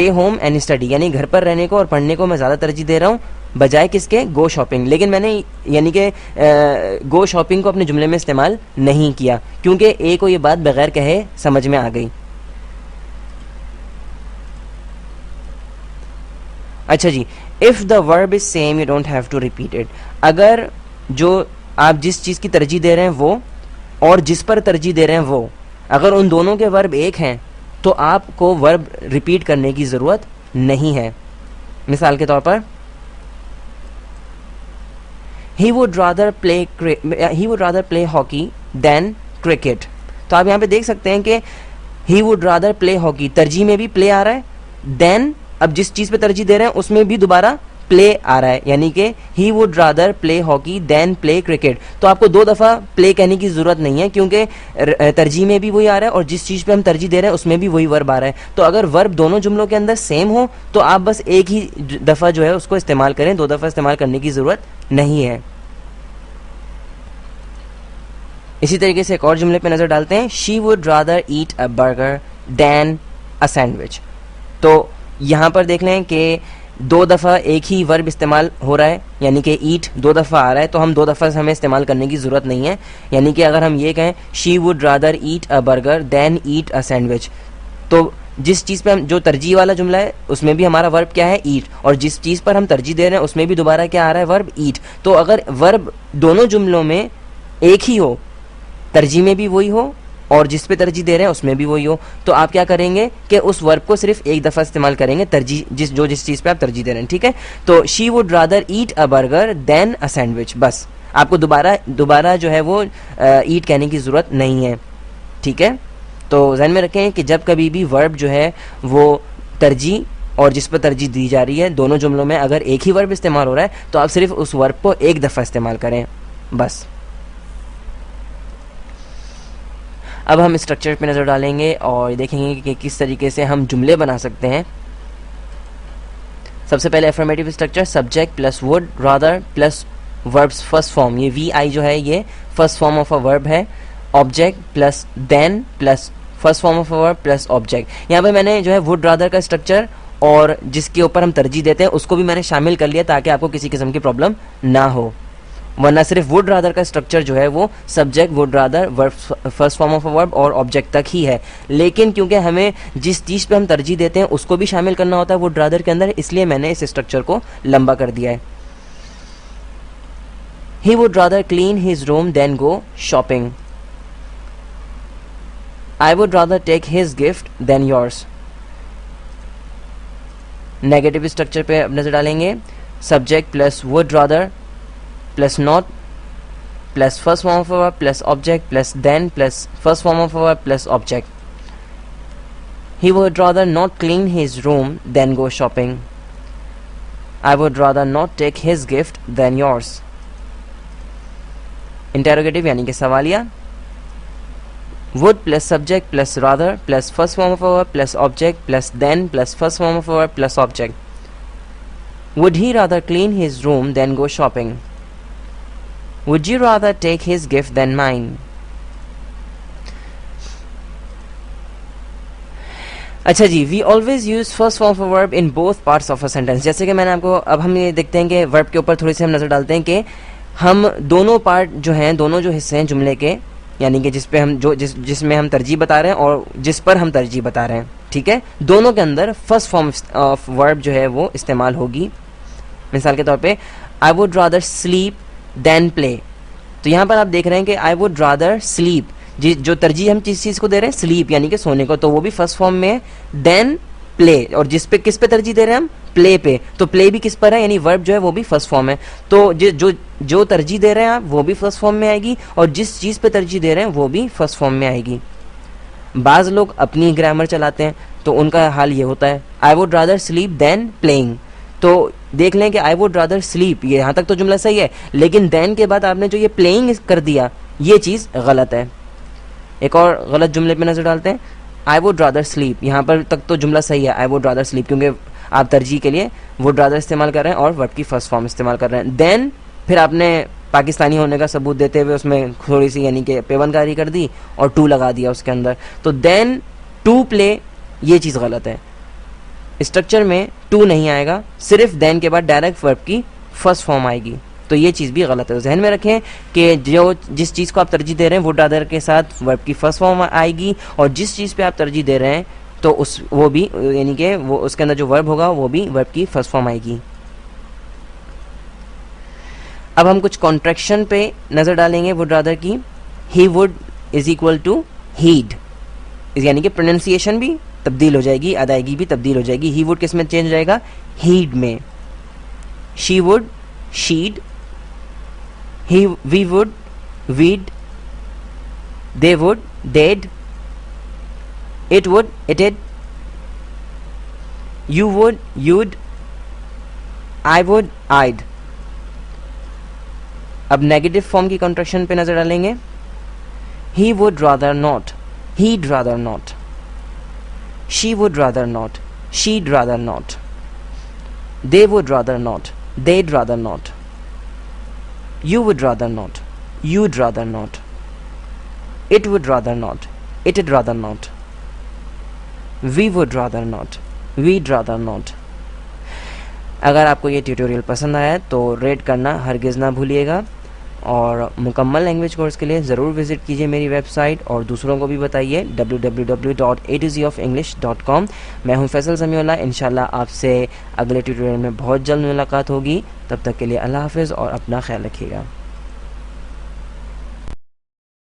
Stay home and study, यानी घर पर रहने को और पढ़ने को मैं ज़्यादा तरजीह दे रहा हूँ बजाय किसके, गो शॉपिंग। लेकिन मैंने यानी कि गो शॉपिंग को अपने जुमले में इस्तेमाल नहीं किया क्योंकि ए को ये बात बगैर कहे समझ में आ गई। अच्छा जी, if the verb is same you don't have to repeat it. अगर जो आप जिस चीज़ की तरजीह दे रहे हैं वो और जिस पर तरजीह दे रहे हैं वो, अगर उन दोनों के वर्ब एक हैं तो आपको वर्ब रिपीट करने की ज़रूरत नहीं है। मिसाल के तौर पर he would rather play hockey than cricket. तो आप यहाँ पे देख सकते हैं कि he would rather play hockey, तरजीह में भी प्ले आ रहा है, देन अब जिस चीज़ पे तरजीह दे रहे हैं उसमें भी दोबारा प्ले आ रहा है, यानी कि he would rather play hockey than play cricket. तो आपको 2 दफ़ा प्ले कहने की ज़रूरत नहीं है क्योंकि तरजीह में भी वही आ रहा है और जिस चीज़ पे हम तरजीह दे रहे हैं उसमें भी वही वर्ब आ रहा है। तो अगर वर्ब दोनों जुमलों के अंदर सेम हो तो आप बस एक ही दफ़ा जो है उसको इस्तेमाल करें, 2 दफ़ा इस्तेमाल करने की ज़रूरत नहीं है। इसी तरीके से एक और जुमले पे नज़र डालते हैं, she would rather eat a burger than a sandwich. तो यहाँ पर देख लें कि 2 दफ़ा एक ही वर्ब इस्तेमाल हो रहा है, यानी कि ईट 2 दफ़ा आ रहा है, तो हम 2 दफ़ा हमें इस्तेमाल करने की ज़रूरत नहीं है। यानी कि अगर हम ये कहें she would rather eat a burger than eat a sandwich, तो जिस चीज़ पे हम जो तरजीह वाला जुमला है उसमें भी हमारा वर्ब क्या है, ईट, और जिस चीज़ पर हम तरजीह दे रहे हैं उसमें भी दोबारा क्या आ रहा है, वर्ब ईट। तो अगर वर्ब दोनों जुमलों में एक ही हो, तरजीह में भी वही हो और जिस पे तरजीह दे रहे हैं उसमें भी वही हो, तो आप क्या करेंगे कि उस वर्ब को सिर्फ एक दफ़ा इस्तेमाल करेंगे, तरजीह जिस चीज़ पे आप तरजीह दे रहे हैं। ठीक है, तो she would rather eat a burger than a sandwich, बस आपको दोबारा जो है वो ईट कहने की ज़रूरत नहीं है। ठीक है, तो ध्यान में रखें कि जब कभी भी वर्ब जो है वो तरजीह और जिस पर तरजीह दी जा रही है दोनों जुमलों में अगर एक ही वर्ब इस्तेमाल हो रहा है तो आप सिर्फ उस वर्ब को एक दफ़ा इस्तेमाल करें बस। अब हम स्ट्रक्चर पे नज़र डालेंगे और देखेंगे कि किस तरीके से हम जुमले बना सकते हैं। सबसे पहले affirmative structure, subject plus would rather plus verbs first form, ये वी आई जो है ये first form of a verb है, object plus then plus first form of a verb plus object. यहाँ पे मैंने जो है वुड रादर का स्ट्रक्चर और जिसके ऊपर हम तरजीह देते हैं उसको भी मैंने शामिल कर लिया ताकि आपको किसी किस्म की प्रॉब्लम ना हो, वरना सिर्फ वुड रादर का स्ट्रक्चर जो है वो subject would rather verb first form of a verb और ऑब्जेक्ट तक ही है। लेकिन क्योंकि हमें जिस चीज़ पे हम तरजीह देते हैं उसको भी शामिल करना होता है वुड रादर के अंदर, इसलिए मैंने इस स्ट्रक्चर को लंबा कर दिया है। He would rather clean his room than go shopping. I would rather take his gift than yours. Negative structure पे अब नजर डालेंगे, subject plus would rather plus not plus first form of a verb plus object plus then plus first form of a verb plus object. He would rather not clean his room than go shopping. I would rather not take his gift than yours. Interrogative यानी कि सवालिया, would plus subject plus rather plus first form of a verb plus object plus then plus first form of a verb plus object. Would he rather clean his room than go shopping? Would you rather take his gift than mine? अच्छा जी, we always use first form of a verb in both parts of a sentence. जैसे कि मैंने आपको, अब हम ये देखते हैं कि वर्ब के ऊपर थोड़ी सी हम नज़र डालते हैं कि हम दोनों पार्ट जो हैं, दोनों जो हिस्से हैं जुमले के, यानी कि जिसमें हम तरजीह बता रहे हैं और जिस पर हम तरजीह बता रहे हैं, ठीक है, दोनों के अंदर फर्स्ट फॉर्म ऑफ वर्ब जो है वो इस्तेमाल होगी। मिसाल के तौर पे I would rather sleep than play, तो यहाँ पर आप देख रहे हैं कि आई वुड रादर स्लीप, जो तरजीह हम जिस चीज़ को दे रहे हैं स्लीप यानी कि सोने को, तो वो भी फर्स्ट फॉर्म में है, देन प्ले, और किस पे तरजीह दे रहे हैं हम, प्ले पे, तो प्ले भी किस पर है, यानी वर्ब जो है वो भी फर्स्ट फॉर्म है। तो जो तरजीह दे रहे हैं आप वो भी फर्स्ट फॉर्म में आएगी और जिस चीज़ पे तरजीह दे रहे हैं वो भी फर्स्ट फॉर्म में आएगी। बाज़ लोग अपनी ग्रामर चलाते हैं तो उनका हाल ये होता है, आई would rather sleep than playing, तो देख लें कि आई वुड रादर स्लीप, ये यहाँ तक तो जुमला सही है, लेकिन देन के बाद आपने जो ये प्लेइंग कर दिया ये चीज़ गलत है। एक और गलत जुमले पे नज़र डालते हैं, आई वुड रादर स्लीप, यहाँ पर तक तो जुमला सही है, आई वुड रादर स्लीप, क्योंकि आप तरजीह के लिए वुड रादर इस्तेमाल कर रहे हैं और वर्ब की फर्स्ट फॉर्म इस्तेमाल कर रहे हैं। देन फिर आपने पाकिस्तानी होने का सबूत देते हुए उसमें थोड़ी सी यानी कि पेवनकारी कर दी और टू लगा दिया उसके अंदर, तो देन टू प्ले, ये चीज़ गलत है। स्ट्रक्चर में टू नहीं आएगा, सिर्फ देन के बाद डायरेक्ट वर्ब की फर्स्ट फॉर्म आएगी। तो ये चीज़ भी गलत है। तो जहन में रखें कि जो जिस चीज़ को आप तरजीह दे रहे हैं वुड रादर के साथ वर्ब की फर्स्ट फॉर्म आएगी, और जिस चीज़ पे आप तरजीह दे रहे हैं तो वो भी यानी कि वो उसके अंदर जो वर्ब होगा वो भी वर्ब की फर्स्ट फॉर्म आएगी। अब हम कुछ कॉन्ट्रैक्शन पे नज़र डालेंगे वुड रादर की। He would is equal to he'd, यानी कि प्रोनाउंसिएशन भी तब्दील हो जाएगी, अदायगी भी तब्दील हो जाएगी। ही वुड किस में चेंज हो जाएगा? हीड में। She would she'd, he we would we'd, they would they'd, it would it'd, you would you'd, I would I'd. अब नेगेटिव फॉर्म की कॉन्ट्रैक्शन पे नजर डालेंगे। He would rather not, he'd rather not, she would rather not, she'd rather not, they would rather not, they'd rather not, you would rather not, you'd rather not, it would rather not, it'd rather not, we would rather not, we'd rather not। अगर आपको ये tutorial पसंद आया तो rate करना हरगिज़ ना भूलिएगा, और मुकम्मल लैंग्वेज कोर्स के लिए ज़रूर विज़िट कीजिए मेरी वेबसाइट, और दूसरों को भी बताइए www.a2zenglish.com। मैं हूं फैसल समीउल्लाह। इंशाल्लाह आपसे अगले ट्यूटोरियल में बहुत जल्द मुलाकात होगी। तब तक के लिए अल्लाह हाफ़िज़ और अपना ख्याल रखिएगा।